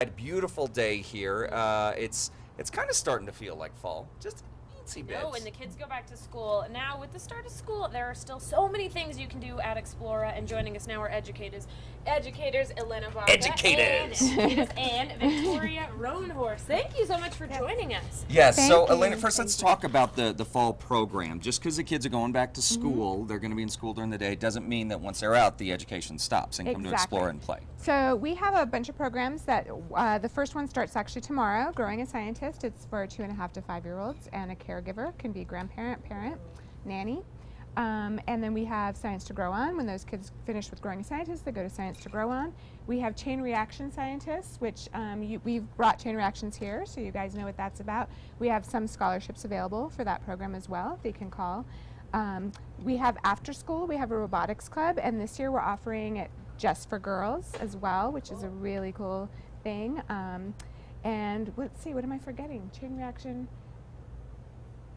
A beautiful day here. It's kind of starting to feel like fall. Just eensy bits. No, when the kids go back to school. Now, with the start of school, there are still so many things you can do at Explora. And joining us now are educators, Elena Varga, Educators. and Victoria Roanhorse. Thank you so much for joining us. Yes. Thank So, you. Elena, first let's talk about the fall program. Just because the kids are going back to school, they're going to be in school during the day, doesn't mean that once they're out, the education stops and come to Exactly. Explora and play. So we have a bunch of programs that the first one starts actually tomorrow, Growing a Scientist. It's for 2.5 to 5-year-olds, and a caregiver can be grandparent, parent, nanny. And then we have Science to Grow On. When those kids finish with Growing a Scientist, they go to Science to Grow On. We have Chain Reaction Scientists, which we've brought Chain Reactions here, so you guys know what that's about. We have some scholarships available for that program as well. They can call. We have After School. We have a robotics club, and this year we're offering it just for girls as well, which is a really cool thing. And let's see, what am I forgetting? Chain Reaction.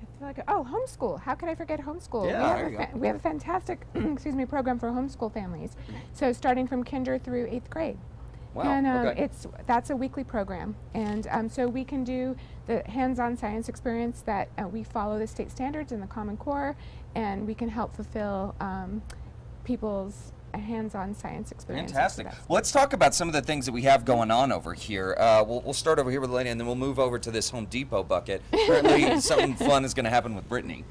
I feel like, oh, homeschool. How could I forget homeschool? Yeah, We have a fantastic excuse me, program for homeschool families. So starting from kinder through 8th grade. Wow. And Okay. that's a weekly program. And so we can do the hands-on science experience that we follow the state standards and the Common Core, and we can help fulfill people's hands-on science experience. Fantastic. Well, let's talk about some of the things that we have going on over here. We'll start over here with Elena, and then we'll move over to this Home Depot bucket. Apparently, something fun is going to happen with Brittany.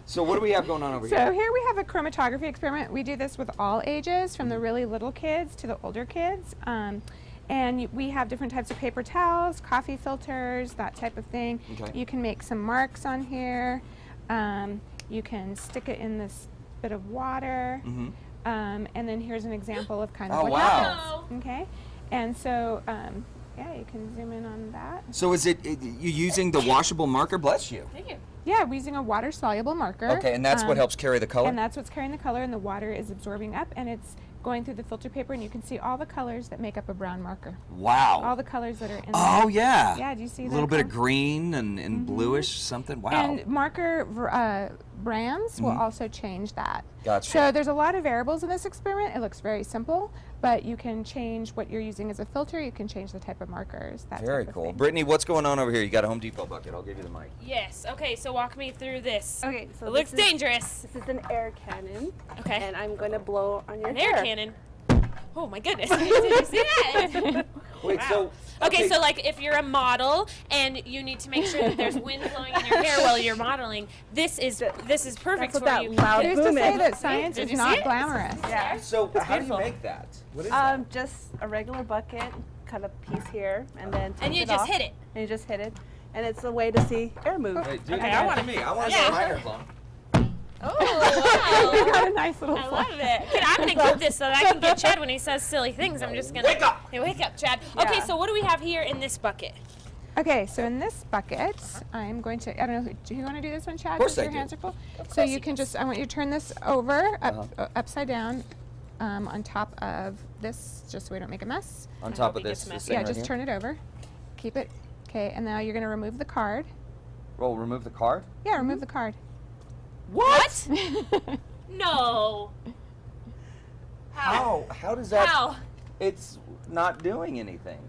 So what do we have going on over here? So here we have a chromatography experiment. We do this with all ages, from the really little kids to the older kids. And we have different types of paper towels, coffee filters, that type of thing. Okay. You can make some marks on here. You can stick it in this bit of water. And then here's an example of kind of Oh, what wow. happens. Okay. And so, yeah, you can zoom in on that. So is you using the washable marker? Bless you. Thank you. Yeah, we're using a water-soluble marker. Okay, and that's what helps carry the color? And that's what's carrying the color, and the water is absorbing up, and it's going through the filter paper, and you can see all the colors that make up a brown marker. Wow. All the colors that are in Oh, there. yeah. Yeah, do you see A that? little bit of green and bluish something. Wow. And marker brands will also change that. Gotcha. So there's a lot of variables in this experiment. It looks very simple, but you can change what you're using as a filter. You can change the type of markers. That Very type of cool. thing. Brittany, what's going on over here? You got a Home Depot bucket. I'll give you the mic. Yes. Okay, so walk me through this. Okay, so It looks this is- dangerous. This is an air cannon. Okay. And I'm going to blow on your An hair. air cannon. Oh my goodness. Did you see that? Wait, Wow. so... Okay, so like if you're a model and you need to make sure that there's wind blowing in your hair while you're modeling, this is perfect That's what for that you. loud Who's to boom say is. that science Did is you see not it? glamorous? Yeah. So how do you beautiful. make that? What is that? Just a regular bucket, cut a piece here, and then take And you it just off, hit it. And you just hit it. And it's a way to see air move. Hey, do Okay, it I wanna- to me. I want to Yeah. see my hair blown. Oh, We wow. got a nice little I flash. love it. Kid, I'm going to keep this so that I can get Chad when he says silly things. I'm just going to... Wake up! Hey, wake up, Chad. Okay, Yeah. so what do we have here in this bucket? Okay, so in this bucket, I'm going to, I don't know, do you want to do this one, Chad? Of course Since I your do. hands are full? So you can just, I want you to turn this over, upside down, on top of this, just so we don't make a mess. On I top hope of it this, gets this messy. thing Yeah, right just here? turn it over. Keep it. Okay, and now you're going to remove the card. Roll, remove the card. Yeah, remove the card. What? No. How? How does that... How? It's not doing anything.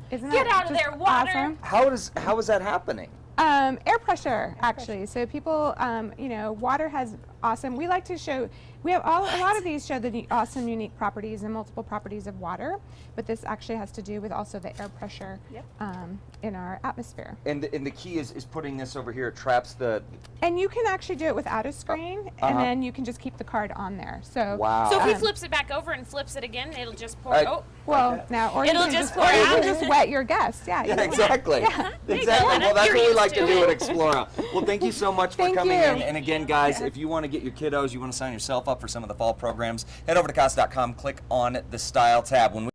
Isn't Get that out of just there, water. awesome? How is that happening? Air pressure, actually. So people, you know, water has awesome. We like to show. We have a lot of these show the awesome, unique properties and multiple properties of water, but this actually has to do with also the air pressure in our atmosphere. And the key is putting this over here. It traps the... And you can actually do it without a screen, and then you can just keep the card on there. So Wow. So if he flips it back over and flips it again, it'll just pour. Alright. Oh, well, Okay. now or It'll you can just pour or you out. can just wet your guest. Yeah. Yeah, either way. exactly. There you Exactly. go. Well, that's You're what we used like to to do it. at Explora. Well, thank you so much for Thank coming you. in. And again, guys, if you want to get your kiddos, you want to sign yourself up for some of the fall programs, head over to CAS.com, click on the Style tab. When we